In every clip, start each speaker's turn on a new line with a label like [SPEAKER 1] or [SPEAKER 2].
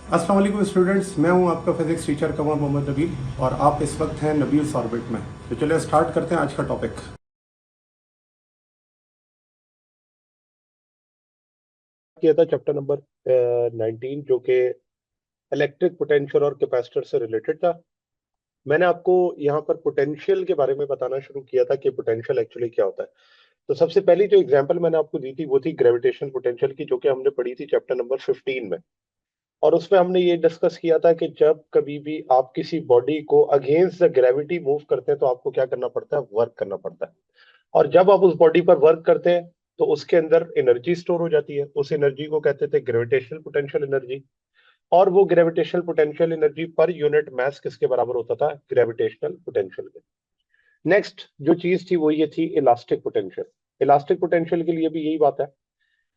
[SPEAKER 1] अस्सलाम वालेकुम स्टूडेंट्स, मैं हूं आपका फिजिक्स टीचर कमर मोहम्मद नबील और आप इस वक्त हैं नबील्स ऑर्बिट में। तो चलिए स्टार्ट करते हैं आज का टॉपिक।
[SPEAKER 2] किया था चैप्टर नंबर 19 जो कि इलेक्ट्रिक पोटेंशियल और कैपेसिटर से रिलेटेड था। मैंने आपको यहाँ पर पोटेंशियल के बारे में बताना शुरू किया था कि पोटेंशियल एक्चुअली क्या होता है। तो सबसे पहली जो एग्जांपल मैंने आपको दी थी वो थी ग्रेविटेशनल पोटेंशियल की, जो कि हमने पढ़ी थी चैप्टर नंबर 15 में। और उसमें हमने ये डिस्कस किया था कि जब कभी भी आप किसी बॉडी को अगेंस्ट द ग्रेविटी मूव करते हैं तो आपको क्या करना पड़ता है, वर्क करना पड़ता है। और जब आप उस बॉडी पर वर्क करते हैं तो उसके अंदर एनर्जी स्टोर हो जाती है। उस एनर्जी को कहते थे ग्रेविटेशनल पोटेंशियल एनर्जी। और वो gravitational potential energy per unit mass किसके बराबर होता था, ग्रेविटेशनल पोटेंशियल के। नेक्स्ट जो चीज थी वो ये थी इलास्टिक पोटेंशियल। इलास्टिक पोटेंशियल के लिए भी यही बात है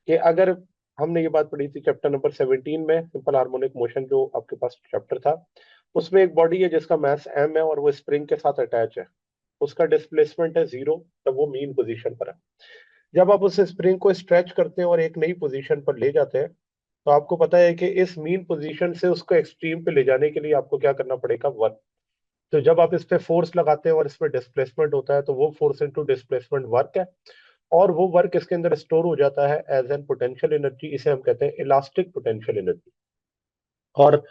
[SPEAKER 2] कि अगर हमने ये बात पढ़ी थी चैप्टर नंबर 17 में, सिंपल हार्मोनिक मोशन जो आपके पास चैप्टर था, उसमें एक बॉडी है जिसका मास m है और वो स्प्रिंग के साथ अटैच है। उसका डिस्प्लेसमेंट है 0, तब वो मीन पोजीशन पर है। जब आप उस स्प्रिंग को स्ट्रेच करते हैं और एक नई पोजीशन पर ले जाते हैं तो आपको पता है कि इस मीन पोजीशन से उसको एक्सट्रीम पे ले जाने के लिए आपको क्या करना पड़ेगा, वर्क। तो जब आप इस पे फोर्स लगाते हैं और इसमें डिस्प्लेसमेंट होता है तो वो फोर्स इनटू डिस्प्लेसमेंट वर्क है। और वो वर्क इसके अंदर स्टोर हो जाता है एज एन पोटेंशियल एनर्जी। इसे हम कहते हैं इलास्टिक पोटेंशियल एनर्जी। और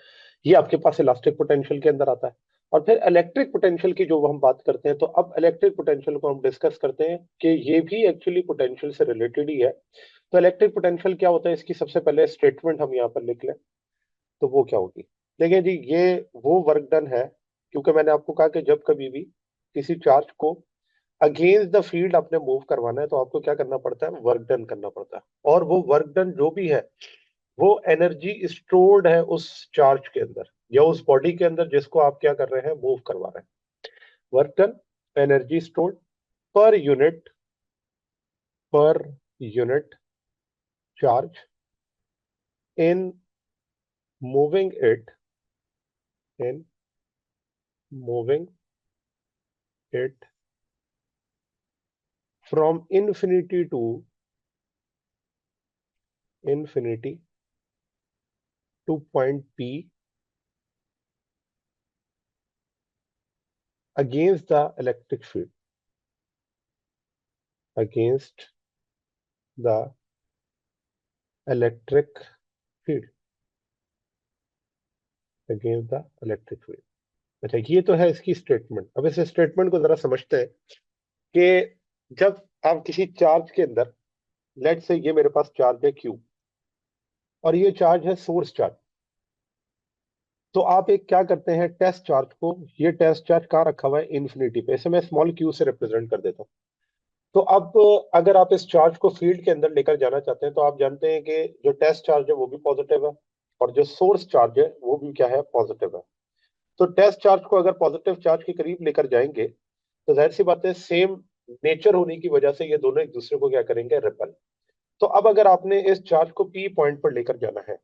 [SPEAKER 2] ये आपके पास इलास्टिक पोटेंशियल के अंदर आता है। और फिर इलेक्ट्रिक पोटेंशियल की जो हम बात करते हैं, तो अब इलेक्ट्रिक पोटेंशियल को हम डिस्कस करते हैं कि ये भी एक्चुअली पोटेंशियल से रिलेटेड ही है। तो इलेक्ट्रिक पोटेंशियल क्या होता है, इसकी सबसे पहले स्टेटमेंट हम यहाँ पर लिख लें तो वो क्या होगी। देखिए जी, ये वो वर्क डन है, क्योंकि मैंने आपको कहा कि जब कभी भी किसी चार्ज को अगेंस्ट द फील्ड आपने मूव करवाना है तो आपको क्या करना पड़ता है, वर्क डन करना पड़ता है। और वो वर्क डन जो भी है वो एनर्जी स्टोर्ड है उस चार्ज के अंदर या उस बॉडी के अंदर जिसको आप क्या कर रहे हैं, मूव करवा रहे हैं। Work done, energy stored per unit, per unit charge in moving it, in moving it from infinity to infinity to point P against the electric field, against the electric field, against the electric field. अच्छा, ये तो है इसकी statement. अब इस statement को जरा समझते हैं कि जब आप किसी चार्ज के अंदर, लेट से ये मेरे पास चार्ज है क्यू और ये चार्ज है सोर्स चार्ज, तो आप एक क्या करते हैं, टेस्ट चार्ज को, ये टेस्ट चार्ज कहाँ रखा हुआ है, इन्फिनिटी पे। इसे मैं स्मॉल क्यू से रिप्रेजेंट कर देता हूँ। तो अब अगर आप इस चार्ज को फील्ड के अंदर लेकर जाना चाहते हैं तो आप जानते हैं कि जो टेस्ट चार्ज है वो भी पॉजिटिव है और जो सोर्स चार्ज है वो भी क्या है, पॉजिटिव है। तो टेस्ट चार्ज को अगर पॉजिटिव चार्ज के करीब लेकर जाएंगे तो जाहिर सी बात है, सेम नेचर होने की वजह से ये दोनों एक दूसरे को क्या करेंगे, रिपल। तो अब अगर आपने इस चार्ज को पी पॉइंट पर लेकर जाना है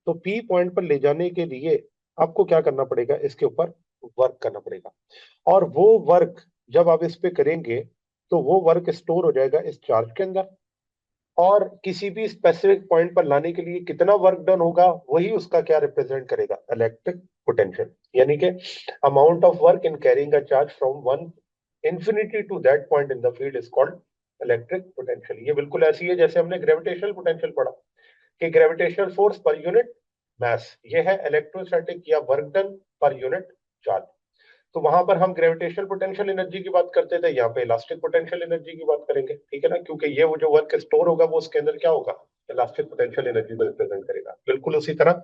[SPEAKER 2] तो पी पॉइंट पर ले जाने के लिए आपको क्या करना पड़ेगा, इसके ऊपर वर्क करना पड़ेगा। और वो वर्क जब आप इस पे करेंगे तो वो वर्क स्टोर हो जाएगा इस चार्ज के अंदर। और किसी भी स्पेसिफिक पॉइंट पर लाने के लिए कितना वर्क डन होगा वही उसका क्या रिप्रेजेंट करेगा, इलेक्ट्रिक पोटेंशियल। यानी कि amount of work in carrying a charge from one infinity to that point in the field is called electric potential. ये बिल्कुल ऐसी है जैसे हमने ग्रेविटेशनल पोटेंशियल पढ़ा कि gravitational force per unit mass, ये है इलेक्ट्रोस्टैटिक या वर्क डन पर यूनिट चार्ज। तो वहां पर हम ग्रेविटेशनल पोटेंशियल एनर्जी की बात करते थे, यहाँ पे इलास्टिक पोटेंशियल एनर्जी की बात करेंगे, ठीक है ना, क्योंकि ये वो जो वर्क स्टोर होगा वो उसके अंदर क्या होगा, इलास्टिक पोटेंशियल एनर्जी को रिप्रेजेंट करेगा। बिल्कुल उसी तरह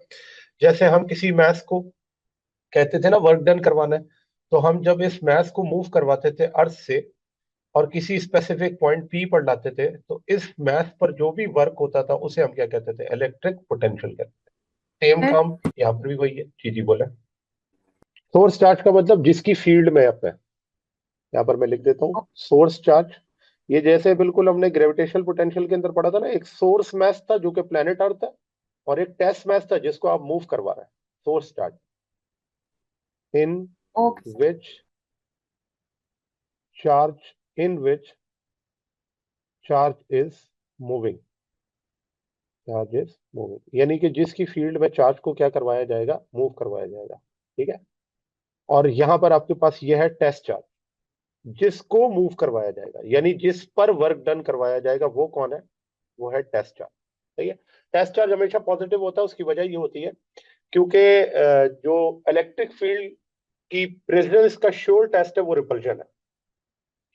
[SPEAKER 2] जैसे हम किसी मैस को कहते थे ना वर्क डन करवाना है, तो हम जब इस मैस को मूव करवाते थे अर्थ से और किसी स्पेसिफिक पॉइंट पी पर लाते थे तो इस मैस पर जो भी वर्क होता था उसे हम क्या कहते थे, इलेक्ट्रिक पोटेंशियल कहते थे। सेम काम यहाँ पर भी वही है। जी जी बोले। सोर्स चार्ज का मतलब जिसकी फील्ड में है, यहाँ पर मैं लिख देता हूँ सोर्स चार्ज। ये जैसे बिल्कुल हमने ग्रेविटेशनल पोटेंशियल के अंदर पढ़ा था ना, एक सोर्स मैस था जो कि प्लेनेट अर्थ है और एक टेस्ट मैस था जिसको आप मूव करवा रहे हैं, source charge in
[SPEAKER 3] okay sir.
[SPEAKER 2] Which charge, in which charge is moving, charge is moving, यानी कि जिसकी फील्ड में चार्ज को क्या करवाया जाएगा, मूव करवाया जाएगा। ठीक है। और यहां पर आपके पास यह है टेस्ट चार्ज, जिसको मूव करवाया जाएगा, यानी जिस पर वर्क डन करवाया जाएगा वो कौन है, वो है टेस्ट चार्ज। ठीक है। टेस्ट चार्ज हमेशा पॉजिटिव होता है, उसकी वजह ये होती है क्योंकि जो इलेक्ट्रिक फील्ड की प्रेजेंस का श्योर टेस्ट है वो रिपल्शन है,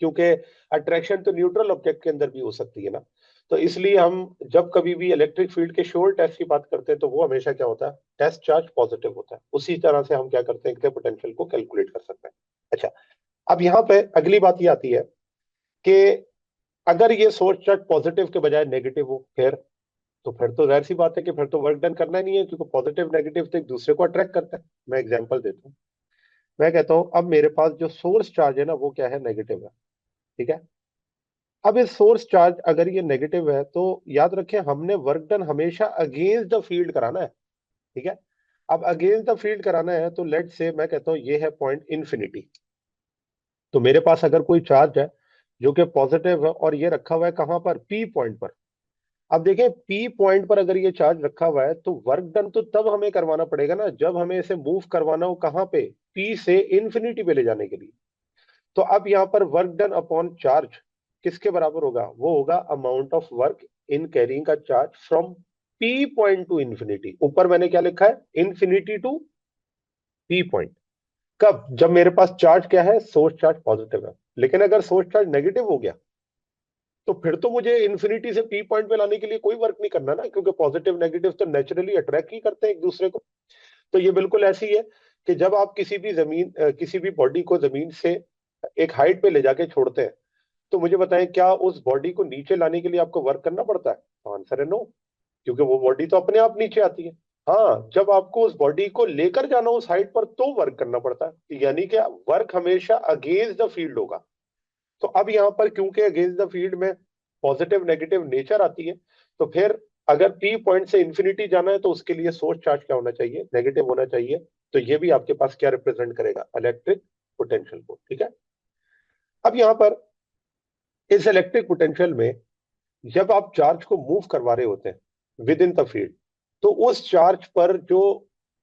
[SPEAKER 2] क्योंकि अट्रैक्शन तो न्यूट्रल ऑब्जेक्ट के अंदर भी हो सकती है ना। तो इसलिए हम जब कभी भी इलेक्ट्रिक फील्ड के श्योर टेस्ट की बात करते हैं तो वो हमेशा क्या होता है, टेस्ट चार्ज पॉजिटिव होता है। उसी तरह से हम क्या करते हैं कि पोटेंशियल को कैलकुलेट कर सकते हैं। अच्छा, अब यहाँ पे अगली बात ये आती है कि अगर ये सोर्स चार्ज पॉजिटिव के बजाय नेगेटिव हो, फिर तो जाहिर सी बात है कि फिर तो वर्क डन करना ही नहीं है, क्योंकि पॉजिटिव नेगेटिव तो एक दूसरे को अट्रैक्ट करते हैं। मैं एग्जांपल देता हूँ। मैं कहता हूँ अब मेरे पास जो सोर्स चार्ज है ना वो क्या है, नेगेटिव है। ठीक है। अब इस सोर्स चार्ज अगर ये नेगेटिव है तो याद रखें हमने वर्क डन हमेशा अगेंस्ट द फील्ड कराना है। ठीक है। अब अगेंस्ट द फील्ड कराना है तो लेट से मैं कहता हूँ ये है पॉइंट इन्फिनिटी। तो मेरे पास अगर कोई चार्ज है जो कि पॉजिटिव है और ये रखा हुआ है कहां पर, पी पॉइंट पर। अब देखें पी पॉइंट पर अगर ये चार्ज रखा हुआ है तो वर्क डन तो तब हमें करवाना पड़ेगा ना जब हमें इसे मूव करवाना हो, कहां पे, पी से इन्फिनिटी पे ले जाने के लिए। तो अब यहां पर वर्क डन अपॉन चार्ज किसके बराबर होगा, वो होगा amount of work in carrying का charge from p point to infinity. ऊपर मैंने क्या लिखा है, इन्फिनिटी टू पी पॉइंट। कब, जब मेरे पास चार्ज क्या है, सोर्स चार्ज पॉजिटिव है। लेकिन अगर सोर्स चार्ज नेगेटिव हो गया तो फिर तो मुझे इन्फिनिटी से पी पॉइंट पे लाने के लिए कोई वर्क नहीं करना ना, क्योंकि पॉजिटिव नेगेटिव तो नेचुरली अट्रैक्ट ही करते हैं एक दूसरे को। तो ये बिल्कुल ऐसी है कि जब आप किसी भी बॉडी को जमीन से एक हाइट पे ले जाके छोड़ते हैं तो मुझे बताएं क्या उस बॉडी को नीचे लाने के लिए आपको वर्क करना पड़ता है, आंसर है नो, क्योंकि वो बॉडी तो अपने आप नीचे आती है। हाँ, जब आपको उस बॉडी को लेकर जाना उस हाइट पर तो वर्क करना पड़ता है, यानी कि वर्क हमेशा अगेंस्ट द फील्ड होगा। तो अब यहां पर क्योंकि अगेंस्ट द फील्ड में पॉजिटिव नेगेटिव नेचर आती है, तो फिर अगर पी पॉइंट से इंफिनिटी जाना है तो उसके लिए सोर्स चार्ज क्या होना चाहिए, नेगेटिव होना चाहिए। तो ये भी आपके पास क्या रिप्रेजेंट करेगा, इलेक्ट्रिक पोटेंशियल को। ठीक है। अब यहां पर इस इलेक्ट्रिक पोटेंशियल में जब आप चार्ज को मूव करवा रहे होते हैं विद इन द फील्ड, तो उस चार्ज पर जो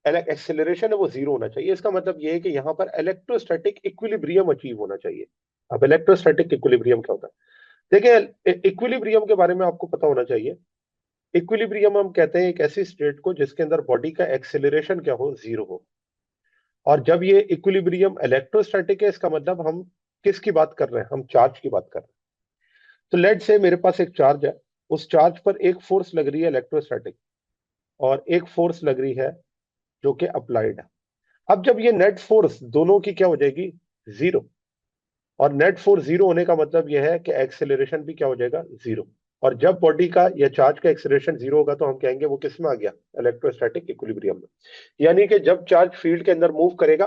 [SPEAKER 2] एक्सेलरेशन है वो जीरो होना चाहिए। इसका मतलब ये है कि यहां पर इलेक्ट्रोस्टैटिक इक्विलिब्रियम अचीव होना चाहिए। अब इलेक्ट्रोस्टैटिक इक्विलिब्रियम क्या होता है, देखिए इक्विलिब्रियम के बारे में आपको पता होना चाहिए। इक्विलिब्रियम हम कहते हैं एक ऐसी स्टेट को जिसके अंदर बॉडी का एक्सेलरेशन क्या हो, जीरो हो। और जब ये इक्विलिब्रियम इलेक्ट्रोस्टैटिक है इसका मतलब हम किसकी बात कर रहे हैं, हम चार्ज की बात कर रहे हैं। तो लेट से मेरे पास एक चार्ज है, उस चार्ज पर एक फोर्स लग रही है इलेक्ट्रोस्टैटिक और एक फोर्स लग रही है जो कि अप्लाइड है। अब जब ये नेट फोर्स दोनों की क्या हो जाएगी, जीरो। और नेट फोर्स जीरो होने का मतलब यह है कि एक्सेलरेशन भी क्या हो जाएगा, जीरो। और जब बॉडी का या चार्ज का एक्सेलरेशन जीरो होगा तो हम कहेंगे वो किस में आ गया, इलेक्ट्रोस्टैटिक इक्विलिब्रियम में। यानी कि जब चार्ज फील्ड के अंदर मूव करेगा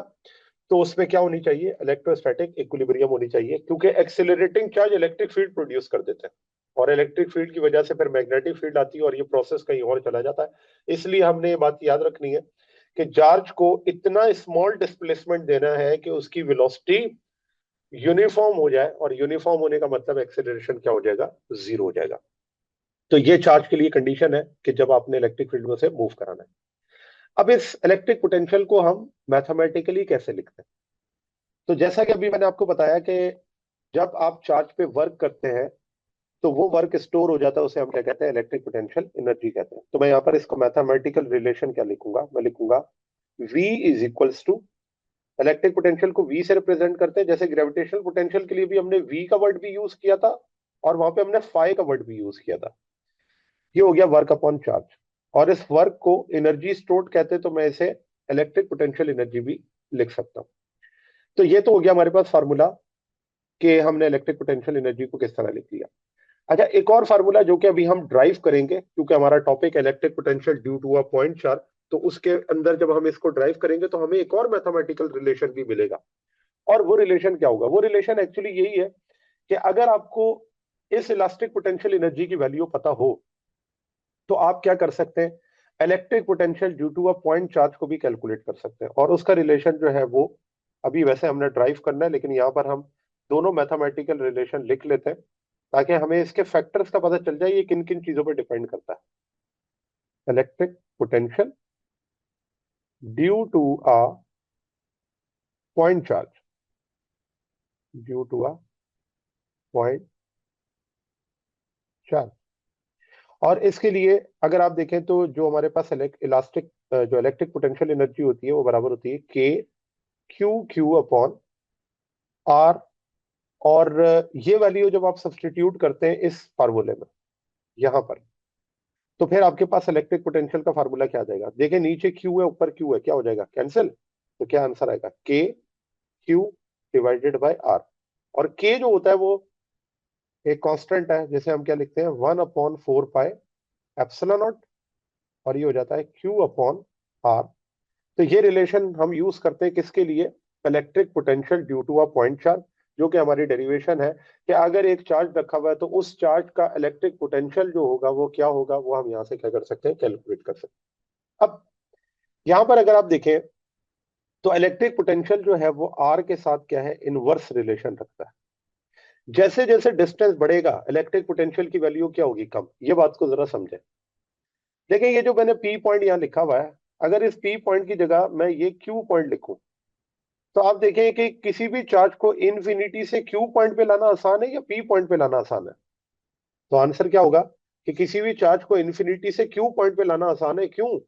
[SPEAKER 2] तो उसमें क्या होनी चाहिए, इलेक्ट्रोस्टैटिक इक्विलिब्रियम होनी चाहिए, क्योंकि accelerating charge electric field produce कर देते हैं और इलेक्ट्रिक फील्ड की वजह से फिर मैग्नेटिक फील्ड आती है और ये प्रोसेस कहीं और चला जाता है। इसलिए हमने ये बात याद रखनी है कि चार्ज को इतना स्मॉल डिस्प्लेसमेंट देना है कि उसकी वेलोसिटी यूनिफॉर्म हो जाए, और यूनिफॉर्म होने का मतलब एक्सेलरेशन क्या हो जाएगा, जीरो हो जाएगा। तो ये चार्ज के लिए कंडीशन है कि जब आपने इलेक्ट्रिक फील्ड में से मूव कराना है। अब इस इलेक्ट्रिक पोटेंशियल को हम मैथमेटिकली कैसे लिखते हैं, तो जैसा कि अभी मैंने आपको बताया कि जब आप चार्ज पे वर्क करते हैं तो वो वर्क स्टोर हो जाता है, उसे हम क्या कहते हैं, इलेक्ट्रिक पोटेंशियल एनर्जी कहते हैं। तो मैं यहाँ पर इसको मैथमेटिकल रिलेशन क्या लिखूंगा, मैं लिखूंगा V is equals to, electric potential को V से रिप्रेजेंट करते हैं, जैसे ग्रेविटेशनल पोटेंशियल के लिए भी हमने V का वर्ड भी यूज किया था और वहां पे हमने फाई का वर्ड भी यूज किया था। ये हो गया वर्क अपॉन चार्ज, और इस वर्क को एनर्जी स्टोर्ड कहते हैं, तो मैं इसे इलेक्ट्रिक पोटेंशियल एनर्जी भी लिख सकता हूँ। तो ये तो हो गया हमारे पास फार्मूला कि हमने इलेक्ट्रिक पोटेंशियल एनर्जी को किस तरह लिख लिया। अच्छा, एक और फार्मूला जो कि अभी हम ड्राइव करेंगे, क्योंकि हमारा topic electric potential due to a point charge, तो उसके अंदर जब हम इसको ड्राइव करेंगे तो हमें एक और मैथमेटिकल रिलेशन भी मिलेगा। और वो रिलेशन क्या होगा, वो रिलेशन एक्चुअली यही है कि अगर आपको इस इलास्टिक पोटेंशियल एनर्जी की वैल्यू पता हो तो आप क्या कर सकते हैं, electric potential due to a point charge को भी कैलकुलेट कर सकते हैं। और उसका रिलेशन जो है वो अभी वैसे हमने ड्राइव करना है, लेकिन यहाँ पर हम दोनों मैथमेटिकल रिलेशन लिख लेते हैं ताकि हमें इसके फैक्टर्स का पता चल जाए ये किन किन चीजों पर डिपेंड करता है। Electric potential due to a point charge, due to a point charge. और इसके लिए अगर आप देखें तो जो हमारे पास इलास्टिक जो इलेक्ट्रिक पोटेंशियल एनर्जी होती है वो बराबर होती है के क्यू अपॉन आर। और ये वैल्यू जब आप सब्सटीट्यूट करते हैं इस फार्मूले में यहां पर, तो फिर आपके पास इलेक्ट्रिक पोटेंशियल का फार्मूला क्या आ जाएगा? देखिए नीचे क्यू है ऊपर क्यू है, क्या हो जाएगा? कैंसिल। तो क्या आंसर आएगा? के क्यू डिवाइडेड बाय आर। और के जो होता है वो एक कांस्टेंट है, जैसे हम क्या लिखते हैं 1/4 पाई एप्सिलॉन नॉट, और ये हो जाता है क्यू अपॉन आर। तो ये रिलेशन हम यूज करते हैं किसके लिए? Electric potential due to a point charge, जो कि हमारी डेरिवेशन है कि अगर एक चार्ज रखा हुआ है तो उस चार्ज का इलेक्ट्रिक पोटेंशियल जो होगा वो क्या होगा, वो हम यहां से क्या कर सकते हैं? कैलकुलेट कर सकते हैं। अब यहां पर अगर आप देखें तो इलेक्ट्रिक पोटेंशियल जो है वो आर के साथ क्या है? इनवर्स रिलेशन रखता है। जैसे जैसे डिस्टेंस बढ़ेगा इलेक्ट्रिक पोटेंशियल की वैल्यू क्या होगी? कम। ये बात को जरा समझें। देखिए ये जो मैंने पी पॉइंट यहाँ लिखा हुआ है, अगर इस पी पॉइंट की जगह मैं ये क्यू पॉइंट लिखूं तो आप देखें कि किसी भी चार्ज को इन्फिनिटी से क्यू पॉइंट पे लाना आसान है या पी पॉइंट पे लाना आसान है? तो आंसर क्या होगा कि किसी भी चार्ज को इन्फिनिटी से क्यू पॉइंट पे लाना आसान है। क्यों?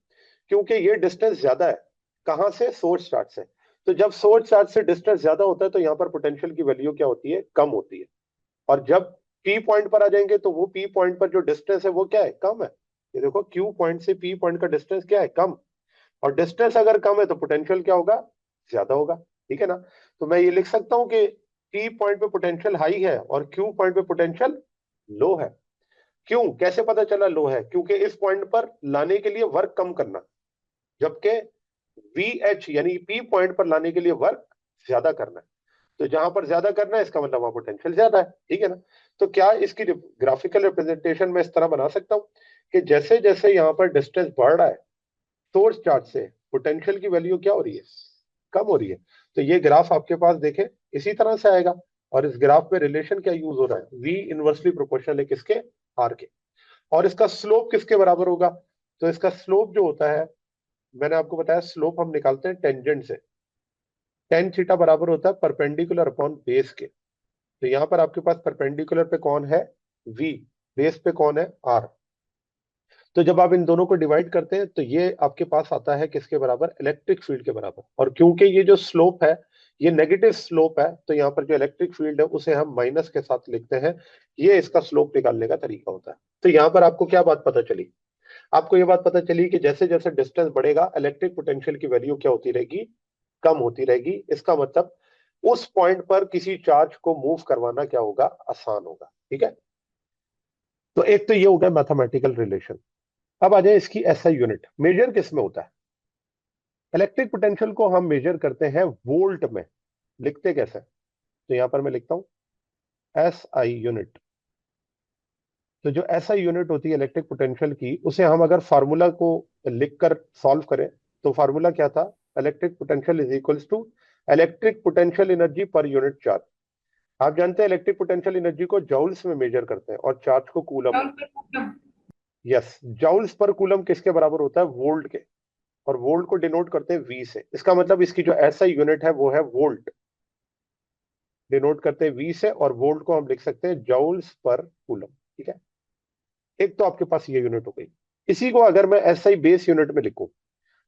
[SPEAKER 2] क्योंकि ये डिस्टेंस ज्यादा है। कहां से? सोर्स चार्ज से। तो जब सोर्स चार्ज से डिस्टेंस ज्यादा होता है तो यहाँ पर पोटेंशियल की वैल्यू क्या होती है? कम होती है। और जब पी पॉइंट पर आ जाएंगे तो वो पी पॉइंट पर जो डिस्टेंस है वो क्या है? कम है। ये देखो क्यू पॉइंट से पी पॉइंट का डिस्टेंस क्या है? कम। और डिस्टेंस अगर कम है तो पोटेंशियल क्या होगा? ज्यादा होगा। ठीक है ना? तो मैं ये लिख सकता हूं कि पी पॉइंट पे पोटेंशियल हाई है और क्यू पॉइंट पे पोटेंशियल लो है। क्यों? कैसे पता चला लो है? क्योंकि इस पॉइंट पर लाने के लिए वर्क कम करना, जबकि वी एच यानी पी पॉइंट पर लाने के लिए वर्क ज्यादा करना है। तो जहां पर ज्यादा करना है इसका मतलब वहां पोटेंशियल ज्यादा है। ठीक है ना? तो क्या इसकी ग्राफिकल रिप्रेजेंटेशन में इस तरह बना सकता हूं कि जैसे जैसे यहाँ पर डिस्टेंस बढ़ रहा है सोर्स चार्ज से, पोटेंशियल की वैल्यू क्या हो रही है? कम हो रही है। तो ये ग्राफ आपके पास देखें इसी तरह से आएगा। और इस ग्राफ में रिलेशन क्या यूज हो रहा है? वी इनवर्सली प्रोपोर्शनल है किसके? आर के। और इसका स्लोप किसके बराबर होगा? तो इसका स्लोप जो होता है, मैंने आपको बताया स्लोप हम निकालते हैं टेंजेंट से। टेन थीटा बराबर होता है परपेंडिकुलर अपॉन बेस के। तो यहां पर आपके पास परपेंडिकुलर पे कौन है? वी। बेस पे कौन है? आर। तो जब आप इन दोनों को डिवाइड करते हैं तो ये आपके पास आता है किसके बराबर? इलेक्ट्रिक फील्ड के बराबर। और क्योंकि ये जो स्लोप है ये नेगेटिव स्लोप है तो यहाँ पर जो इलेक्ट्रिक फील्ड है उसे हम माइनस के साथ लिखते हैं। ये इसका स्लोप निकालने का तरीका होता है। तो यहाँ पर आपको क्या बात पता चली? आपको ये बात पता चली कि जैसे जैसे डिस्टेंस बढ़ेगा इलेक्ट्रिक पोटेंशियल की वैल्यू क्या होती रहेगी? कम होती रहेगी। इसका मतलब उस पॉइंट पर किसी चार्ज को मूव करवाना क्या होगा? आसान होगा। ठीक है? तो एक तो ये हो गया मैथमेटिकल रिलेशन। अब आ जाए इसकी एसआई यूनिट। मेजर किस में होता है? इलेक्ट्रिक पोटेंशियल को हम मेजर करते हैं वोल्ट में। लिखते कैसे? तो यहां पर मैं लिखता हूं एसआई यूनिट। तो जो एसआई यूनिट होती है इलेक्ट्रिक पोटेंशियल की, उसे हम अगर फार्मूला को लिखकर सॉल्व करें तो फार्मूला क्या था? Electric potential is equals to electric potential energy per unit charge. आप जानते हैं इलेक्ट्रिक पोटेंशियल एनर्जी को जूल्स में मेजर करते हैं और चार्ज को कूलम में। यस, जूल्स पर कूलम किसके बराबर होता है? वोल्ट के। और वोल्ट को डिनोट करते हैं वी से। इसका मतलब इसकी जो एसआई यूनिट है वो है वोल्ट, डिनोट करते हैं वी से। और वोल्ट को हम लिख सकते हैं जूल्स पर कूलम। ठीक है? एक तो आपके पास ये यूनिट हो गई। इसी को अगर मैं एसआई बेस यूनिट में लिखूं,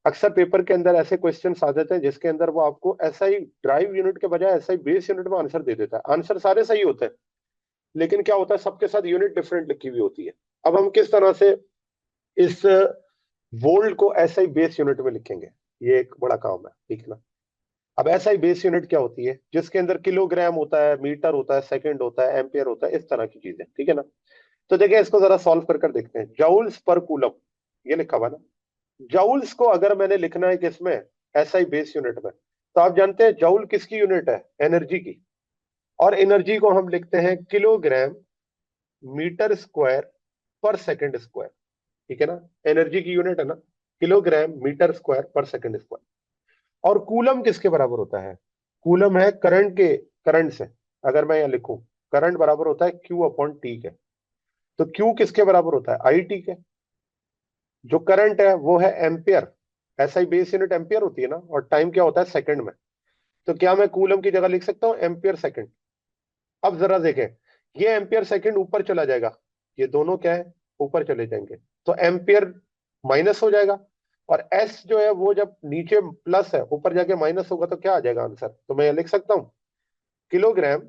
[SPEAKER 2] अक्सर पेपर के अंदर ऐसे क्वेश्चन आ जाते हैं जिसके अंदर वो आपको एसआई ड्राइव यूनिट के बजाय एसआई बेस यूनिट में आंसर दे देता है। आंसर सारे सही होते हैं लेकिन क्या होता है सबके साथ यूनिट डिफरेंट लिखी हुई होती है। अब हम किस तरह से इस वोल्ट को एसआई बेस यूनिट में लिखेंगे, ये एक बड़ा काम है। ठीक है ना? अब एसआई बेस यूनिट क्या होती है? जिसके अंदर किलोग्राम होता है, मीटर होता है, सेकंड होता है, एम्पियर होता है, इस तरह की चीजें। ठीक है ना? तो देखिए इसको जरा सॉल्व कर देखते हैं। जूल्स पर कूलम, ये लिखा हुआ ना। जूल्स को अगर मैंने लिखना है किसमें? एसआई बेस यूनिट में। तो आप जानते हैं जूल किसकी यूनिट है? एनर्जी की। और एनर्जी को हम लिखते हैं किलोग्राम मीटर स्क्वायर पर सेकंड स्क्वायर। ठीक है ना? एनर्जी की यूनिट है ना, किलोग्राम मीटर स्क्वायर पर सेकंड स्क्वायर। और कूलम किसके बराबर होता है? कूलम है करंट से। अगर मैं यहां लिखूं करंट बराबर होता है क्यू अपॉन टी के। तो क्यू किसके बराबर होता है? आई टी के। जो करंट है वो है ampere, SI base unit ampere होती है ना, और टाइम क्या होता है सेकंड में। तो क्या मैं कूलम की जगह लिख सकता हूं एम्पियर सेकंड? अब जरा देखें, ये एम्पियर सेकंड ऊपर चला जाएगा, ये दोनों क्या है, ऊपर चले जाएंगे, तो एम्पियर माइनस हो जाएगा। और एस जो है वो जब नीचे प्लस है ऊपर जाके माइनस होगा तो क्या आ जाएगा आंसर? तो मैं ये लिख सकता हूं किलोग्राम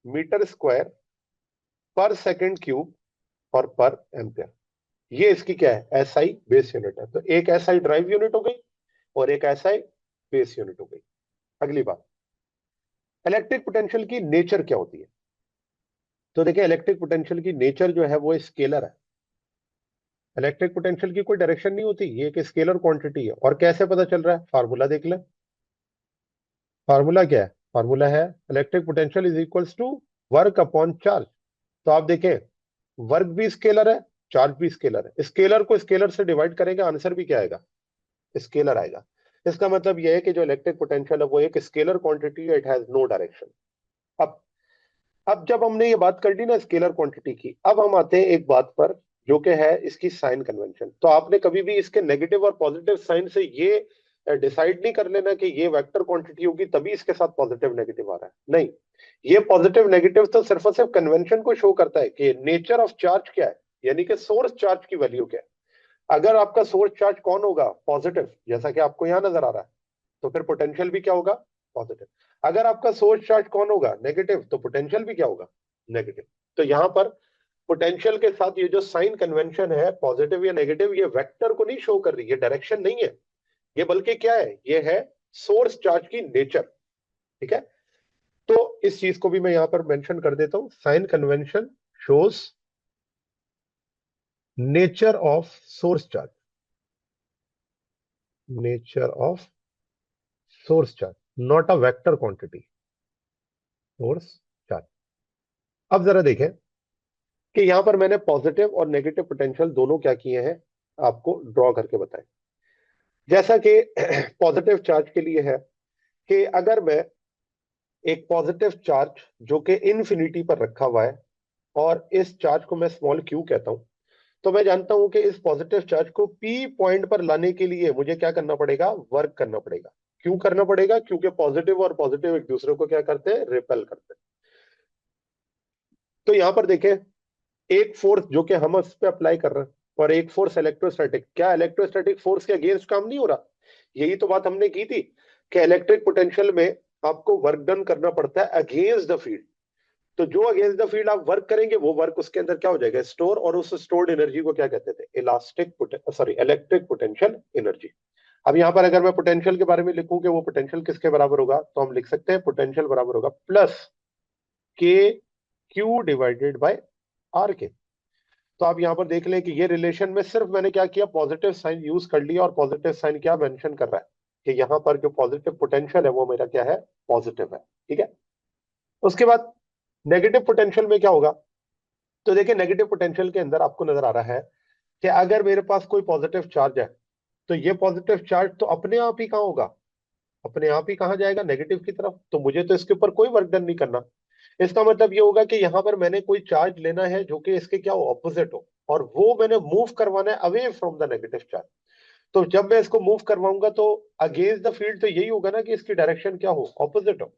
[SPEAKER 2] मीटर स्क्वायर पर सेकंड क्यूब और पर एम्पियर। ये इसकी क्या है, एसआई बेस यूनिट है। तो एक एसआई ड्राइव यूनिट हो गई और एक एसआई बेस यूनिट हो गई। अगली बात, इलेक्ट्रिक पोटेंशियल की नेचर क्या होती है? तो देखिए इलेक्ट्रिक पोटेंशियल की नेचर जो है वो स्केलर है। इलेक्ट्रिक पोटेंशियल की कोई डायरेक्शन नहीं होती, ये एक स्केलर क्वांटिटी है। और कैसे पता चल रहा है? फार्मूला देख ले। फार्मूला क्या है? फार्मूला है electric potential is equals to work upon charge. तो आप देखें, वर्क भी स्केलर है, चार्ज भी स्केलर है। स्केलर को स्केलर से डिवाइड करेंगे, आंसर भी क्या आएगा? स्केलर आएगा। इसका मतलब यह है कि जो इलेक्ट्रिक पोटेंशियल है वो एक स्केलर क्वांटिटी है, इट हैज नो डायरेक्शन। अब अब जब हमने ये बात कर ली ना स्केलर क्वांटिटी की, अब हम आते हैं एक बात पर जो कि है इसकी साइन कन्वेंशन। तो आपने कभी भी इसके नेगेटिव और पॉजिटिव साइन से ये डिसाइड नहीं कर लेना कि ये वेक्टर क्वांटिटी होगी तभी इसके साथ पॉजिटिव नेगेटिव आ रहा है, नहीं। ये पॉजिटिव नेगेटिव तो सिर्फ और सिर्फ कन्वेंशन को शो करता है कि नेचर ऑफ चार्ज क्या है, यानी कि सोर्स चार्ज की वैल्यू क्या है। अगर आपका सोर्स चार्ज कौन होगा, पॉजिटिव, जैसा कि आपको यहां नजर आ रहा है, तो फिर पोटेंशियल भी क्या होगा, पॉजिटिव। अगर आपका सोर्स चार्ज कौन होगा, नेगेटिव, तो पोटेंशियल भी क्या होगा, नेगेटिव। तो यहां पर पोटेंशियल के साथ ये जो साइन कन्वेंशन है, पॉजिटिव या नेगेटिव, ये वेक्टर को नहीं शो कर रही, ये डायरेक्शन नहीं है, ये बल्कि क्या है, ये है सोर्स चार्ज की नेचर। ठीक है, तो इस चीज को भी मैं यहां पर मेंशन कर देता हूं, sign convention shows nature of source charge, nature of source charge, not a vector quantity, source charge. अब जरा देखें कि यहां पर मैंने पॉजिटिव और नेगेटिव पोटेंशियल दोनों क्या किए हैं, आपको ड्रॉ करके बताएं। जैसा कि पॉजिटिव चार्ज के लिए है कि अगर मैं एक पॉजिटिव चार्ज जो कि इन्फिनिटी पर रखा हुआ है, और इस चार्ज को मैं स्मॉल क्यू कहता हूं, तो मैं जानता हूं कि इस पॉजिटिव चार्ज को पी पॉइंट पर लाने के लिए मुझे क्या करना पड़ेगा, वर्क करना पड़ेगा। क्यों करना पड़ेगा? क्योंकि पॉजिटिव और पॉजिटिव एक दूसरे को क्या करते हैं, रिपेल करते हैं। तो यहां पर देखें, एक फोर्स जो कि हम उस पर अप्लाई कर रहे हैं, और एक फोर्स इलेक्ट्रोस्टैटिक, क्या इलेक्ट्रोस्टैटिक फोर्स के अगेंस्ट काम नहीं हो रहा? यही तो बात हमने की थी कि इलेक्ट्रिक पोटेंशियल में आपको वर्क डन करना पड़ता है अगेंस्ट द फील्ड। तो जो अगेंस्ट द फील्ड आप वर्क करेंगे वो वर्क उसके अंदर क्या हो जाएगा, स्टोर, और उस स्टोर्ड एनर्जी को क्या कहते थे, इलेक्ट्रिक पोटेंशियल एनर्जी। अब यहां पर अगर मैं पोटेंशियल के बारे में लिखूं कि वो पोटेंशियल किसके बराबर होगा, तो हम लिख सकते हैं पोटेंशियल बराबर होगा प्लस के क्यू डिवाइडेड बाय आर के। तो आप यहां पर देख लें कि ये रिलेशन में सिर्फ मैंने क्या किया, पॉजिटिव साइन यूज कर लिया, और पॉजिटिव साइन क्या मेंशन कर रहा है कि यहां पर जो पॉजिटिव पोटेंशियल है वो मेरा क्या है, पॉजिटिव है। ठीक है, उसके बाद नेगेटिव पोटेंशियल में क्या होगा? तो देखिए नेगेटिव पोटेंशियल के अंदर आपको नजर आ रहा है कि अगर मेरे पास कोई पॉजिटिव चार्ज है, तो ये पॉजिटिव चार्ज तो अपने आप ही कहाँ होगा, अपने आप ही कहाँ जाएगा, नेगेटिव की तरफ। तो मुझे तो इसके ऊपर कोई वर्क डन नहीं करना। इसका मतलब ये होगा कि यहाँ पर मैंने कोई चार्ज लेना है जो कि इसके क्या हो, ऑपोजिट हो, और वो मैंने मूव करवाना है away from the negative charge. तो जब मैं इसको मूव करवाऊंगा तो अगेंस्ट द फील्ड तो यही होगा ना कि इसकी डायरेक्शन क्या हो, ऑपोजिट हो।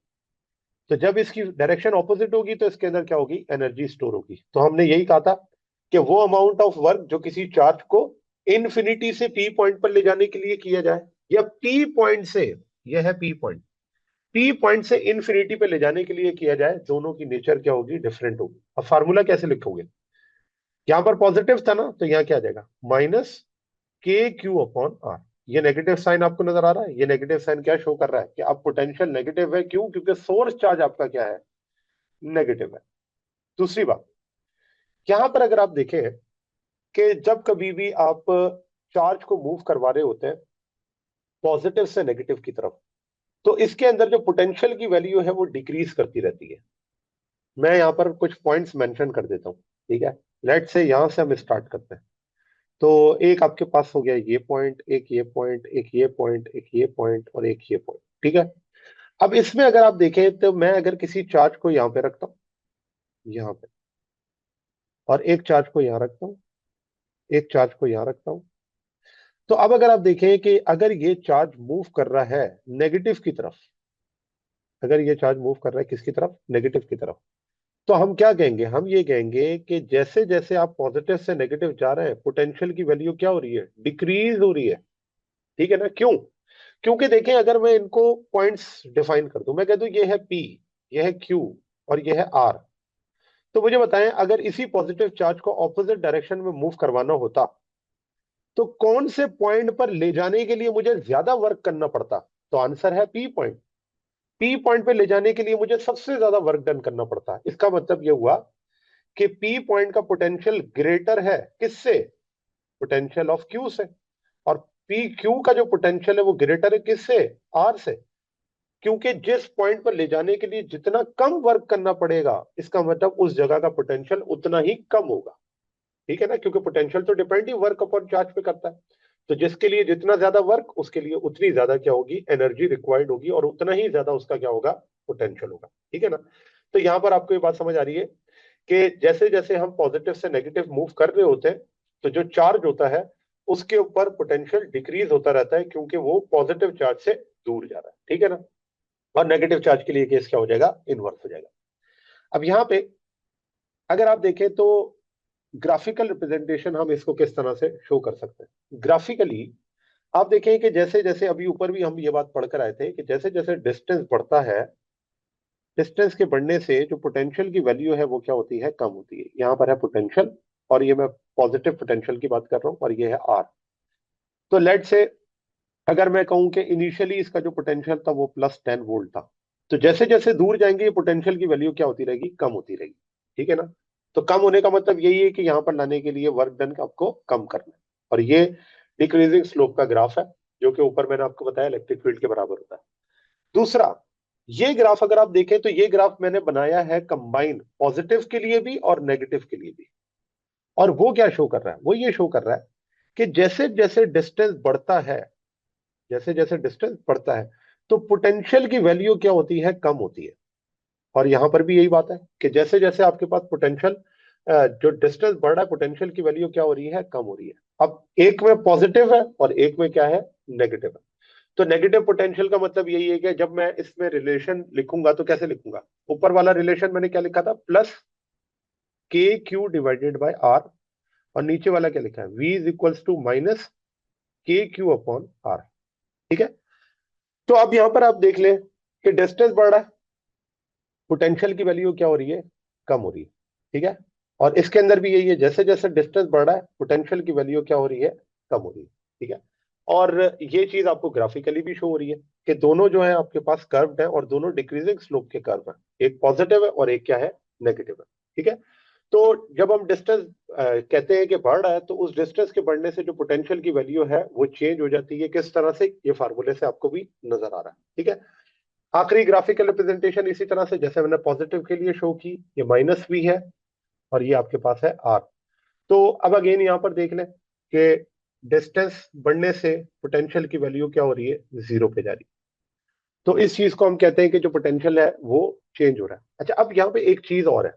[SPEAKER 2] तो जब इसकी डायरेक्शन ऑपोजिट होगी तो इसके अंदर क्या होगी, एनर्जी स्टोर होगी। तो हमने यही कहा था कि वो अमाउंट ऑफ वर्क जो किसी चार्ज को इन्फिनिटी से पी पॉइंट पर ले जाने के लिए किया जाए, या पी पॉइंट से, यह है पी पॉइंट, पी पॉइंट से इन्फिनिटी पे ले जाने के लिए किया जाए, दोनों की नेचर क्या होगी, डिफरेंट होगी। अब फार्मूला कैसे लिखोगे? यहां पर पॉजिटिव था ना, तो यहां क्या आ जाएगा, minus K Q upon are. ये नेगेटिव साइन आपको नजर आ रहा है, ये नेगेटिव साइन क्या शो कर रहा है कि अब पोटेंशियल नेगेटिव है। क्यों? क्योंकि सोर्स चार्ज आपका क्या है, नेगेटिव है। दूसरी बात, यहां पर अगर आप देखें कि जब कभी भी आप चार्ज को मूव करवा रहे होते हैं पॉजिटिव से नेगेटिव की तरफ, तो इसके अंदर जो पोटेंशियल की वैल्यू है वो डिक्रीज करती रहती है। मैं यहाँ पर कुछ पॉइंट्स मेंशन कर देता हूँ। ठीक है, लेट से यहां से हम स्टार्ट करते हैं। तो एक आपके पास हो गया ये पॉइंट, एक ये पॉइंट, एक ये पॉइंट, एक ये पॉइंट, और एक ये पॉइंट। ठीक है, अब इसमें अगर आप देखें तो मैं अगर किसी चार्ज को यहाँ पे रखता हूँ, यहाँ पे, और एक चार्ज को यहाँ रखता हूँ, एक चार्ज को यहाँ रखता हूँ, तो अब अगर आप देखें कि अगर ये चार्ज मूव कर रहा है नेगेटिव की तरफ, अगर ये चार्ज मूव कर रहा है किसकी तरफ, नेगेटिव की तरफ, तो हम क्या कहेंगे, हम ये कहेंगे कि जैसे जैसे आप पॉजिटिव से नेगेटिव जा रहे हैं पोटेंशियल की वैल्यू क्या हो रही है, डिक्रीज हो रही है। ठीक है ना, क्यों? क्योंकि देखें, अगर मैं इनको पॉइंट्स डिफाइन कर दूं, मैं कह दूं ये है पी, ये है क्यू और ये है आर, तो मुझे बताएं अगर इसी पॉजिटिव चार्ज को ऑपोजिट डायरेक्शन में मूव करवाना होता तो कौन से पॉइंट पर ले जाने के लिए मुझे ज्यादा वर्क करना पड़ता? तो आंसर है पी पॉइंट। पी पॉइंट पे ले जाने के लिए मुझे सबसे ज्यादा वर्क डन करना पड़ता है। इसका मतलब यह हुआ कि पी पॉइंट का पोटेंशियल ग्रेटर है किससे, पोटेंशियल ऑफ क्यू से, और पी क्यू का जो पोटेंशियल है वो ग्रेटर है किससे, आर से। क्योंकि जिस पॉइंट पर ले जाने के लिए जितना कम वर्क करना पड़ेगा, इसका मतलब उस जगह का पोटेंशियल उतना ही कम होगा। ठीक है ना, क्योंकि पोटेंशियल तो डिपेंड ही वर्क अपॉन चार्ज पे करता है। तो जिसके लिए जितना ज्यादा वर्क, उसके लिए उतनी ज्यादा क्या होगी, एनर्जी रिक्वायर्ड होगी, और उतना ही ज्यादा उसका क्या होगा, पोटेंशियल होगा। ठीक है ना। तो यहां पर आपको ये बात समझ आ रही है कि जैसे जैसे हम पॉजिटिव से नेगेटिव मूव कर रहे होते हैं, तो जो चार्ज होता है उसके ऊपर पोटेंशियल डिक्रीज होता रहता है, क्योंकि वो पॉजिटिव चार्ज से दूर जा रहा है। ठीक है ना। और नेगेटिव चार्ज के लिए केस क्या हो जाएगा, इनवर्स हो जाएगा। अब यहाँ पे अगर आप देखें तो ग्राफिकल रिप्रेजेंटेशन हम इसको किस तरह से शो कर सकते हैं ग्राफिकली। आप देखें कि जैसे जैसे अभी ऊपर भी हम ये बात पढ़कर आए थे कि जैसे जैसे डिस्टेंस बढ़ता है, डिस्टेंस के बढ़ने से जो पोटेंशियल की वैल्यू है वो क्या होती है, कम होती है। यहाँ पर है पोटेंशियल, और ये मैं पॉजिटिव पोटेंशियल की बात कर रहा हूँ, और ये है आर। तो लेट से अगर मैं कहूं कि इनिशियली इसका जो पोटेंशियल था वो +10 वोल्ट था, तो जैसे जैसे दूर जाएंगे ये पोटेंशियल की वैल्यू क्या होती रहेगी, कम होती रहेगी। ठीक है ना। तो कम होने का मतलब यही है कि यहाँ पर लाने के लिए वर्क डन आपको कम करना है, और ये डिक्रीजिंग स्लोप का ग्राफ है, जो कि ऊपर मैंने आपको बताया इलेक्ट्रिक फील्ड के बराबर होता है। दूसरा, ये ग्राफ अगर आप देखें तो ये ग्राफ मैंने बनाया है कंबाइन पॉजिटिव के लिए भी और नेगेटिव के लिए भी। और वो क्या शो कर रहा है, वो ये शो कर रहा है कि जैसे जैसे डिस्टेंस बढ़ता है, जैसे जैसे डिस्टेंस बढ़ता है, तो पोटेंशियल की वैल्यू क्या होती है, कम होती है। और यहां पर भी यही बात है कि जैसे जैसे आपके पास पोटेंशियल, जो डिस्टेंस बढ़ रहा है, पोटेंशियल की वैल्यू क्या हो रही है, कम हो रही है। अब एक में पॉजिटिव है और एक में क्या है, नेगेटिव है। तो नेगेटिव पोटेंशियल का मतलब यही है कि जब मैं इसमें रिलेशन लिखूंगा तो कैसे लिखूंगा, ऊपर वाला रिलेशन मैंने क्या लिखा था, +KQ/R, और नीचे वाला क्या लिखा है, V is equals to -KQ/R। ठीक है। तो अब यहां पर आप देख लें कि डिस्टेंस बढ़ रहा है, पोटेंशियल की वैल्यू क्या हो रही है, कम हो रही है। ठीक है। और इसके अंदर भी यही है, जैसे जैसे डिस्टेंस बढ़ रहा है पोटेंशियल की वैल्यू क्या हो रही है, कम हो रही है। ठीक है। और ये चीज आपको ग्राफिकली भी शो हो रही है कि दोनों जो है आपके पास कर्व्ड है, और दोनों डिक्रीजिंग स्लोप के कर्व है, एक पॉजिटिव है और एक क्या है, नेगेटिव है। ठीक है। तो जब हम डिस्टेंस कहते हैं कि बढ़ रहा है, तो उस डिस्टेंस के बढ़ने से जो पोटेंशियल की वैल्यू है वो चेंज हो जाती है। किस तरह से, ये फार्मूले से आपको भी नजर आ रहा है। ठीक है। आखिरी ग्राफिकल रिप्रेजेंटेशन इसी तरह से, जैसे मैंने पॉजिटिव के लिए शो की, ये -V है और ये आपके पास है R। तो अब अगेन यहां पर देख लें कि डिस्टेंस बढ़ने से पोटेंशियल की वैल्यू क्या हो रही है, 0 पे जा रही है। तो इस चीज को हम कहते हैं कि जो पोटेंशियल है वो चेंज हो रहा है। अच्छा, अब यहाँ पे एक चीज और है,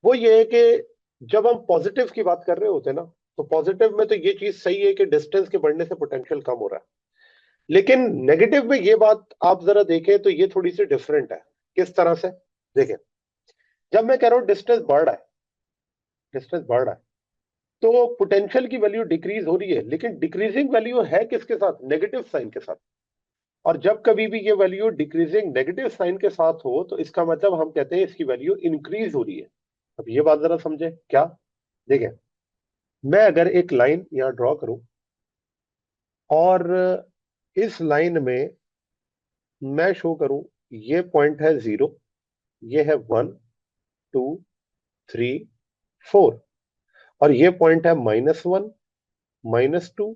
[SPEAKER 2] वो ये है कि जब हम पॉजिटिव की बात कर रहे होते हैं ना, तो पॉजिटिव में तो ये चीज सही है कि डिस्टेंस के बढ़ने से पोटेंशियल कम हो रहा है। लेकिन नेगेटिव में ये बात आप जरा देखें तो ये थोड़ी सी डिफरेंट है। किस तरह से, देखें, जब मैं कह रहा हूं डिस्टेंस बढ़ रहा है, डिस्टेंस बढ़ रहा है, तो पोटेंशियल की वैल्यू डिक्रीज हो रही है, लेकिन डिक्रीजिंग वैल्यू है किसके साथ, नेगेटिव साइन के साथ। और जब कभी भी ये वैल्यू डिक्रीजिंग नेगेटिव साइन के साथ हो, तो इसका मतलब हम कहते हैं इसकी वैल्यू इंक्रीज हो रही है। अब ये बात जरा समझे क्या, देखें, मैं अगर एक लाइन यहां ड्रॉ करूं, और इस लाइन में मैं शो करूं, ये पॉइंट है 0, ये है 1, 2, 3, 4, और ये पॉइंट है -1, -2,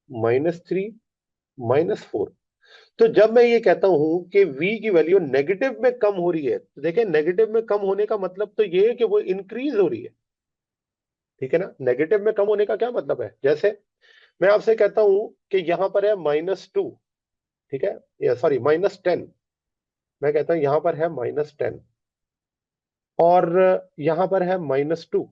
[SPEAKER 2] -3, -4। तो जब मैं ये कहता हूं कि v की वैल्यू नेगेटिव में कम हो रही है, तो देखें, नेगेटिव में कम होने का मतलब तो ये है कि वो इंक्रीज हो रही है। ठीक है ना। नेगेटिव में कम होने का क्या मतलब है, जैसे मैं आपसे कहता हूं कि यहां पर है -2, ठीक है, या सॉरी -10, मैं कहता हूं यहां पर है -10 और यहां पर है -2,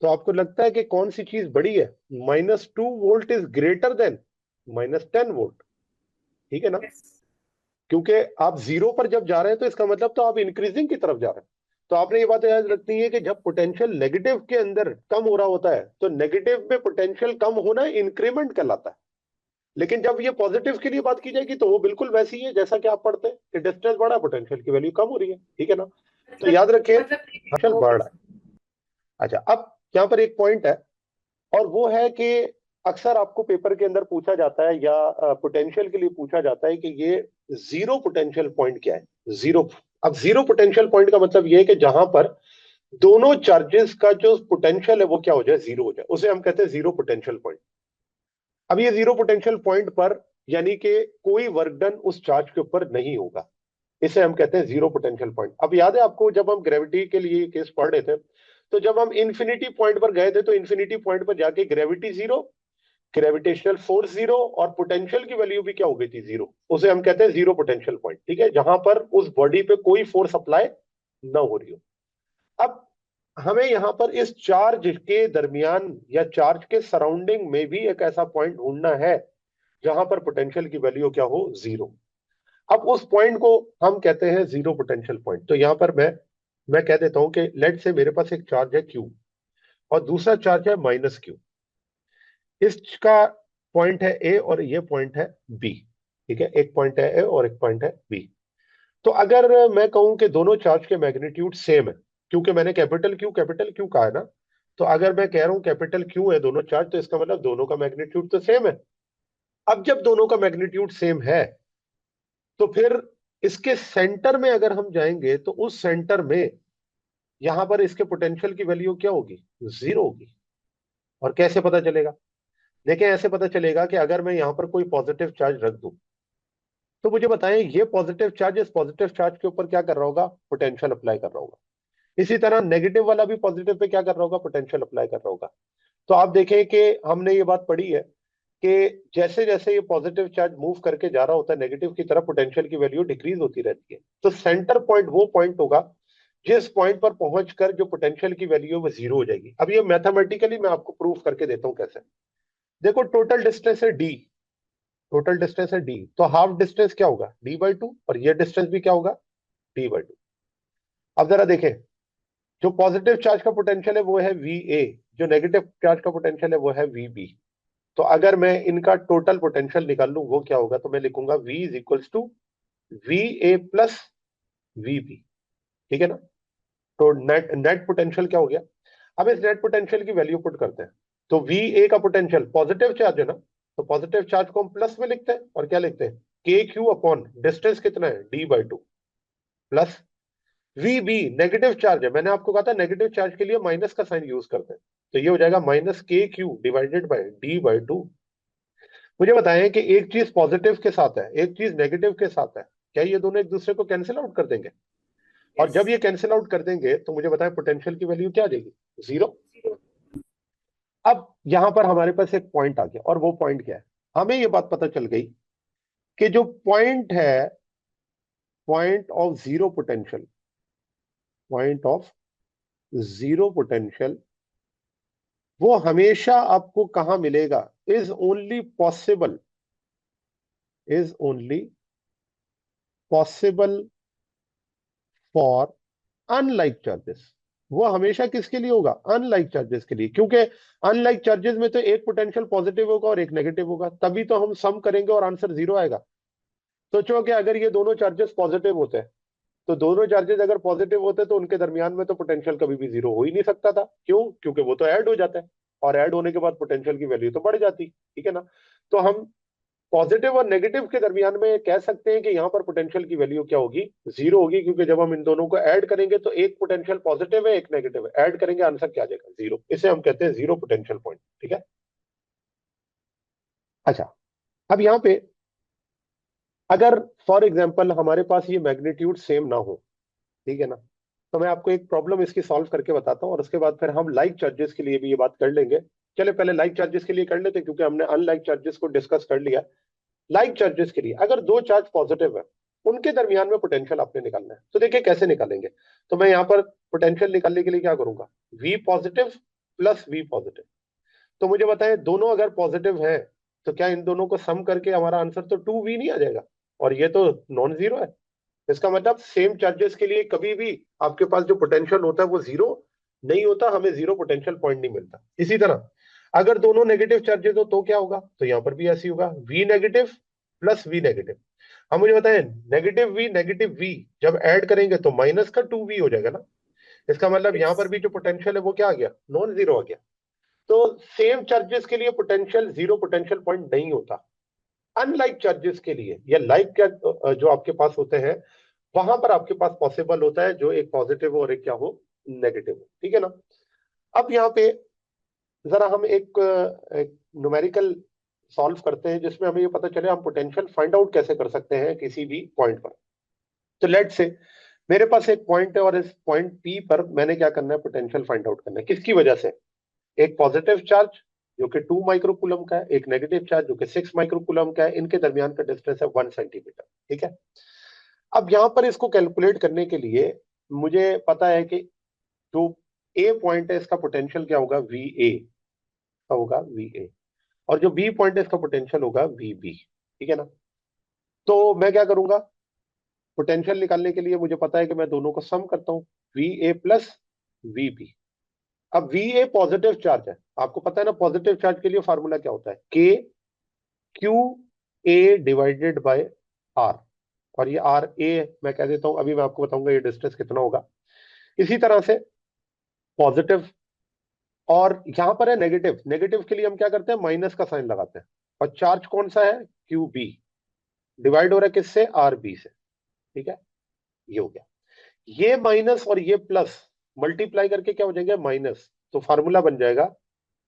[SPEAKER 2] तो आपको लगता है कि कौन सी चीज बड़ी है? -2 volt is greater than -10 volt, ठीक है ना? क्योंकि आप जीरो पर जब जा रहे हैं तो इसका मतलब तो आप इंक्रीजिंग की तरफ जा रहे हैं। तो आपने ये बात याद रखनी है कि जब पोटेंशियल नेगेटिव के अंदर कम हो रहा होता है तो नेगेटिव में पोटेंशियल कम होना इंक्रीमेंट कहलाता है। लेकिन जब ये पॉजिटिव के लिए बात की जाएगी तो वो बिल्कुल वैसी ही है जैसा कि आप पढ़ते हैं कि डिस्टेंस बढ़ा, पोटेंशियल की वैल्यू कम हो रही है, ठीक है ना? तो याद रखें पोटेंशियल बढ़ रहा है। अच्छा, अब यहाँ पर एक पॉइंट है, और वो है कि अक्सर आपको पेपर के अंदर पूछा जाता है या पोटेंशियल के लिए पूछा जाता है कि ये जीरो पोटेंशियल पॉइंट क्या है? जीरो। अब जीरो पोटेंशियल पॉइंट का मतलब ये है कि जहां पर दोनों चार्जेस का जो पोटेंशियल है वो क्या हो जाए? जीरो हो जाए, उसे हम कहते हैं जीरो पोटेंशियल पॉइंट। अब ये जीरो पोटेंशियल पॉइंट पर यानी कि कोई वर्क डन उस चार्ज के ऊपर नहीं होगा, इसे हम कहते हैं जीरो पोटेंशियल पॉइंट। अब याद है आपको जब हम ग्रेविटी के लिए केस पढ़ रहे थे, तो जब हम इन्फिनिटी पॉइंट पर गए थे तो इन्फिनिटी पॉइंट पर जाके gravity zero, gravitational force zero, और पोटेंशियल की वैल्यू भी क्या हो गई थी? जीरो। उसे हम कहते हैं जीरो पोटेंशियल पॉइंट, ठीक है, जहां पर उस बॉडी पे कोई फोर्स अप्लाई ना हो रही हो। अब हमें यहां पर इस चार्ज के दरमियान या चार्ज के सराउंडिंग में भी एक ऐसा पॉइंट ढूंढना है जहां पर पोटेंशियल की वैल्यू क्या हो? जीरो। अब उस पॉइंट को हम कहते हैं जीरो पोटेंशियल पॉइंट। तो यहां पर मैं कह देता हूं कि लेट से मेरे पास एक चार्ज है क्यू और दूसरा चार्ज है -Q। इसका पॉइंट है ए और ये पॉइंट है बी, ठीक है, एक पॉइंट है ए और एक पॉइंट है बी। तो अगर मैं कहूं कि दोनों चार्ज के मैग्नीट्यूड सेम है, क्योंकि मैंने कैपिटल क्यू कहा है ना, तो अगर मैं कह रहा हूं कैपिटल क्यू है दोनों चार्ज, तो इसका मतलब दोनों का मैग्नीट्यूड तो सेम है। अब जब दोनों का मैग्नीट्यूड सेम है तो फिर इसके सेंटर में अगर हम जाएंगे तो उस सेंटर में यहां पर इसके पोटेंशियल की वैल्यू क्या होगी? जीरो होगी। और कैसे पता चलेगा? देखिए, ऐसे पता चलेगा कि अगर मैं यहां पर कोई पॉजिटिव चार्ज रख दूं तो मुझे बताएं ये पॉजिटिव चार्ज इस पॉजिटिव चार्ज के ऊपर क्या कर रहा होगा? पोटेंशियल अप्लाई कर रहा होगा। इसी तरह नेगेटिव वाला भी पॉजिटिव पे क्या कर रहा होगा? पोटेंशियल अप्लाई कर रहा होगा। तो आप देखें कि हमने ये बात पढ़ी है कि जैसे जैसे ये पॉजिटिव चार्ज मूव करके जा रहा होता है नेगेटिव की तरफ, पोटेंशियल की वैल्यू डिक्रीज होती रहती है। तो सेंटर पॉइंट वो पॉइंट होगा जिस पॉइंट पर पहुंचकर जो पोटेंशियल की वैल्यू वो जीरो हो जाएगी। अब ये मैथमेटिकली मैं आपको प्रूफ करके देता हूं कैसे। देखो, टोटल डिस्टेंस है डी, टोटल डिस्टेंस है डी, तो हाफ डिस्टेंस क्या होगा? d/2, और ये डिस्टेंस भी क्या होगा? d/2। अब जरा देखें, जो पॉजिटिव चार्ज का पोटेंशियल है वो है Va, जो नेगेटिव चार्ज का पोटेंशियल है वो है Vb। तो अगर मैं इनका टोटल पोटेंशियल निकाल लूं वो क्या होगा? तो मैं लिखूंगा V is equals to Va plus Vb, ठीक है ना? तो नेट नेट पोटेंशियल क्या हो गया? अब इस नेट पोटेंशियल की वैल्यू पुट करते हैं। तो Va का पोटेंशियल, पॉजिटिव चार्ज है ना, तो पॉजिटिव चार्ज को हम प्लस में लिखते हैं और क्या लिखते हैं? KQ अपॉन डिस्टेंस कितना है? d/2 plus Vb negative charge है, मैंने आपको कहा था नेगेटिव चार्ज के लिए माइनस का साइन यूज करते हैं, तो ये हो जाएगा -KQ डिवाइडेड बाय d/2। मुझे बताएं कि एक चीज पॉजिटिव के साथ है, एक चीज नेगेटिव के साथ है, क्या ये दोनों एक दूसरे को कैंसिल आउट कर देंगे? और जब ये कैंसिल आउट कर देंगे तो मुझे बताएं पोटेंशियल की वैल्यू क्या आ जाएगी? जीरो। अब यहां पर हमारे पास एक पॉइंट आ गया, और वो पॉइंट क्या है? हमें ये बात पता चल गई कि जो पॉइंट है, point of zero potential, point of zero potential वो हमेशा आपको कहां मिलेगा? Is only possible, is only possible for unlike charges. वो हमेशा किसके लिए होगा? अनलाइक चार्जेस के लिए, क्योंकि अनलाइक चार्जेस में तो एक पोटेंशियल पॉजिटिव होगा और एक नेगेटिव होगा, तभी तो हम सम करेंगे और आंसर जीरो आएगा। सोचो कि अगर ये दोनों चार्जेस पॉजिटिव होते हैं, तो दोनों चार्जेस अगर पॉजिटिव होते तो उनके दरमियान में तो पोटेंशियल कभी भी जीरो हो ही नहीं सकता था। क्यों? क्योंकि वो तो ऐड हो जाता है, और ऐड होने के बाद पोटेंशियल की वैल्यू तो बढ़ जाती, ठीक है ना? तो हम पॉजिटिव और नेगेटिव के दरमियान में कह सकते हैं कि यहाँ पर पोटेंशियल की वैल्यू क्या होगी? जीरो होगी, क्योंकि जब हम इन दोनों को ऐड करेंगे तो एक पोटेंशियल पॉजिटिव है एक नेगेटिव है, ऐड करेंगे आंसर क्या आ जाएगा? जीरो। इसे हम कहते हैं जीरो पोटेंशियल पॉइंट, ठीक है। अच्छा, अब यहाँ पे अगर फॉर एग्जाम्पल हमारे पास ये मैग्नीट्यूड सेम ना हो, ठीक है ना, तो मैं आपको एक प्रॉब्लम इसकी सॉल्व करके बताता हूँ, और उसके बाद फिर हम लाइक चार्जेस के लिए भी ये बात कर लेंगे। चले पहले लाइक चार्जेस के लिए कर लेते हैं, क्योंकि हमने अनलाइक चार्जेस को डिस्कस कर लिया। लाइक चार्जेस के लिए अगर दो चार्ज पॉजिटिव है, उनके दरमियान में पोटेंशियल आपने निकालना है। तो देखिए कैसे निकालेंगे। तो मैं यहाँ पर पोटेंशियल निकालने के लिए क्या करूंगा? V positive plus V positive. तो मुझे बताएं, दोनों अगर पॉजिटिव हैं तो क्या इन दोनों को सम करके हमारा आंसर तो 2v नहीं आ जाएगा? और ये तो नॉन जीरो है। इसका मतलब सेम चार्जेस के लिए कभी भी आपके पास जो पोटेंशियल होता है वो जीरो नहीं होता, हमें जीरो पोटेंशियल पॉइंट नहीं मिलता। इसी तरह अगर दोनों नेगेटिव चार्जेस हो तो क्या होगा? तो यहां पर भी ऐसी होगा, V negative plus V negative. अब मुझे बताएं, नेगेटिव वी जब ऐड करेंगे तो माइनस का 2v हो जाएगा ना। इसका मतलब यहां पर भी जो पोटेंशियल है वो क्या आ गया? नॉन जीरो आ गया। तो सेम चार्जेस के लिए पोटेंशियल जीरो पोटेंशियल पॉइंट नहीं होता। अनलाइक चार्जेस के लिए या लाइक जो आपके पास होते हैं वहां पर आपके पास पॉसिबल होता है जो एक पॉजिटिव हो और एक क्या हो? नेगेटिव हो। ठीक है ना? अब यहाँ पे जरा हम एक न्यूमेरिकल सॉल्व करते हैं जिसमें हमें ये पता चले हम पोटेंशियल फाइंड आउट कैसे कर सकते हैं किसी भी पॉइंट पर। तो लेट से मेरे पास एक पॉइंट है और इस पॉइंट पी पर मैंने क्या करना है? पोटेंशियल फाइंड आउट करना है। किसकी वजह से? एक पॉजिटिव चार्ज जो कि 2 माइक्रोकूलम का है, एक नेगेटिव चार्ज जो कि 6 माइक्रोकूलम का है, इनके दरमियान का डिस्टेंस है 1 सेंटीमीटर। ठीक है? अब यहां पर इसको कैलकुलेट करने के लिए मुझे पता है कि जो ए पॉइंट है इसका पोटेंशियल क्या होगा? वी ए होगा, वी ए। और जो बी पॉइंट है इसका पोटेंशियल होगा वी बी। ठीक है ना? तो मैं क्या करूंगा? पोटेंशियल निकालने के लिए मुझे पता है कि मैं दोनों को सम करता हूं, V A plus V B. अब वी ए पॉजिटिव चार्ज है, आपको पता है ना पॉजिटिव चार्ज के लिए फॉर्मूला क्या होता है? K Q A divided by R. और ये आर ए मैं कह देता हूं, अभी मैं आपको बताऊंगा ये डिस्टेंस कितना होगा। इसी तरह से पॉजिटिव और यहां पर है नेगेटिव, नेगेटिव के लिए हम क्या करते हैं? माइनस का साइन लगाते हैं। और चार्ज कौन सा है? Q B. डिवाइड हो रहा है किससे? आर बी से। ठीक है? ये हो गया। ये माइनस और ये प्लस मल्टीप्लाई करके क्या हो जाएगा? माइनस। तो फार्मूला बन जाएगा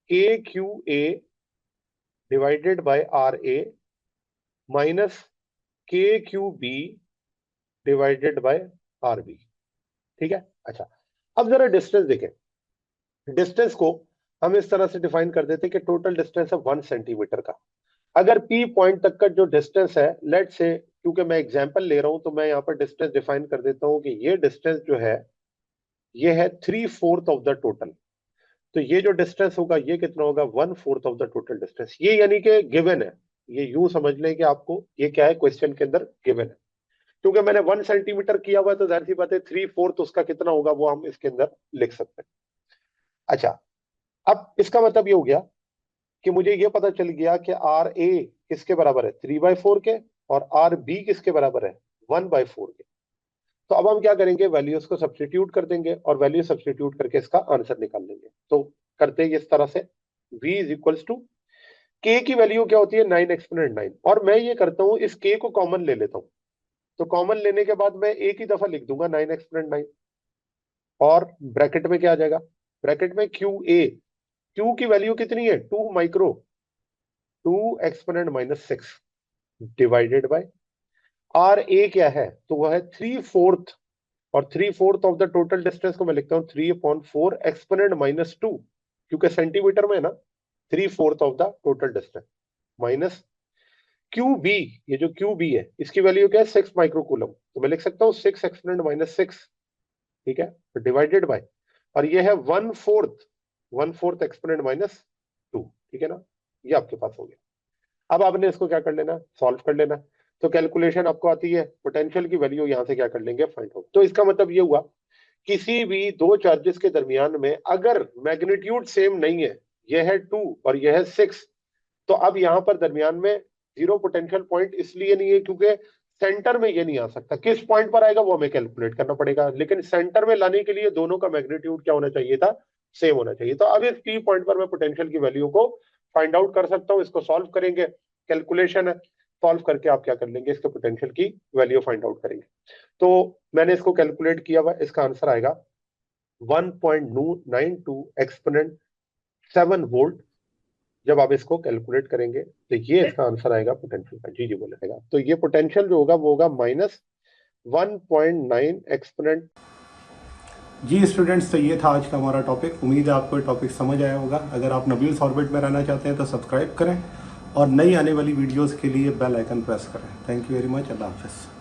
[SPEAKER 2] K Q A divided by are A minus K Q B divided by R B. ठीक है? अच्छा, अब जरा डिस्टेंस देखें। डिस्टेंस को हम इस तरह से डिफाइन कर देते हैं कि टोटल डिस्टेंस है 1 सेंटीमीटर का। अगर पी पॉइंट तक का जो डिस्टेंस है, लेट से, क्योंकि मैं एग्जांपल ले रहा हूं तो मैं यहाँ पर डिस्टेंस डिफाइन कर देता हूं कि ये डिस्टेंस जो है ये है 3/4 ऑफ द टोटल। तो ये जो डिस्टेंस होगा ये कितना होगा? 1/4 ऑफ द टोटल डिस्टेंस। ये यानी कि गिवन है। ये यूं समझ लें कि आपको ये क्या है? क्वेश्चन के अंदर गिवन है। क्योंकि मैंने 1 सेंटीमीटर किया हुआ है तो जाहिर सी बात है 3/4 उसका कितना होगा वो हम इसके अंदर लिख सकते हैं। अच्छा, अब इसका मतलब ये हो गया कि मुझे ये पता चल गया कि आर ए किसके बराबर है? 3/4 के। और आर बी किसके बराबर है? 1/4 के। तो अब हम क्या करेंगे? वैल्यूज को सब्स्टिट्यूट कर देंगे और वैल्यू सब्स्टिट्यूट करके इसका आंसर निकाल लेंगे। तो करते हैं इस तरह से, v इज इक्वल्स टू के की वैल्यू क्या होती है? 9 एक्सपोनेंट 9। और मैं ये करता हूं, इस के को कॉमन ले लेता हूं। तो कॉमन लेने के बाद मैं एक ही दफा लिख दूंगा 9 एक्सपोनेंट 9। और ब्रैकेट में क्या आ जाएगा? ब्रैकेट में क्यू ए, क्यू की वैल्यू कितनी है? 2 micro, 2 exponent -6 divided by are a क्या है? तो वह है 3/4। और 3/4 ऑफ द टोटल डिस्टेंस को मैं लिखता हूं 3/4 एक्सपोनेंट -2, क्योंकि सेंटीमीटर में है ना। 3/4 of the total distance minus Q B. ये जो क्यू बी है इसकी वैल्यू क्या है? 6 माइक्रोकूलम। तो मैं लिख सकता हूँ 6 एक्सपोनेंट -6। ठीक है? तो डिवाइडेड बाय, और ये है 1/4 एक्सपोनेंट -2। ठीक है ना? ये आपके पास हो गया। अब आपने इसको क्या कर लेना? सॉल्व कर लेना। तो कैलकुलेशन आपको आती है, पोटेंशियल की वैल्यू यहां से क्या कर लेंगे? Find out. तो इसका मतलब ये हुआ, किसी भी दो चार्जेस के दरमियान में अगर मैग्नीट्यूड सेम नहीं है, यह है 2 और यह है 6, तो अब यहां पर दरमियान में जीरो पोटेंशियल पॉइंट इसलिए नहीं है क्योंकि सेंटर में ये नहीं आ सकता। किस पॉइंट पर आएगा वो हमें कैलकुलेट करना पड़ेगा, लेकिन सेंटर में लाने के लिए दोनों का मैग्नीट्यूड क्या होना चाहिए था? सेम होना चाहिए। तो अब इस पी पॉइंट पर मैं पोटेंशियल की वैल्यू को फाइंड आउट कर सकता हूं। इसको सॉल्व करेंगे, कैलकुलेशन है, सॉल्व करके आप क्या कर लेंगे? इसके पोटेंशियल की वैल्यू फाइंड आउट करेंगे। तो मैंने इसको कैलकुलेट किया हुआ, इसका आंसर आएगा 1.92 एक्सपोनेंट 7 वोल्ट। जब आप इसको कैलकुलेट करेंगे तो ये इसका आंसर आएगा पोटेंशियल का। जी बोलेगा। तो ये पोटेंशियल जो होगा वो होगा -1.9 एक्सपोनेंट।
[SPEAKER 1] जी स्टूडेंट्स, तो ये था आज का हमारा टॉपिक। उम्मीद है आपको टॉपिक समझ आया होगा। अगर आप नबील्स ऑर्बिट में रहना चाहते हैं तो सब्सक्राइब करें और नई आने वाली वीडियोस के लिए बेल आइकन प्रेस करें। Thank you very much. अल्लाह हाफिज़।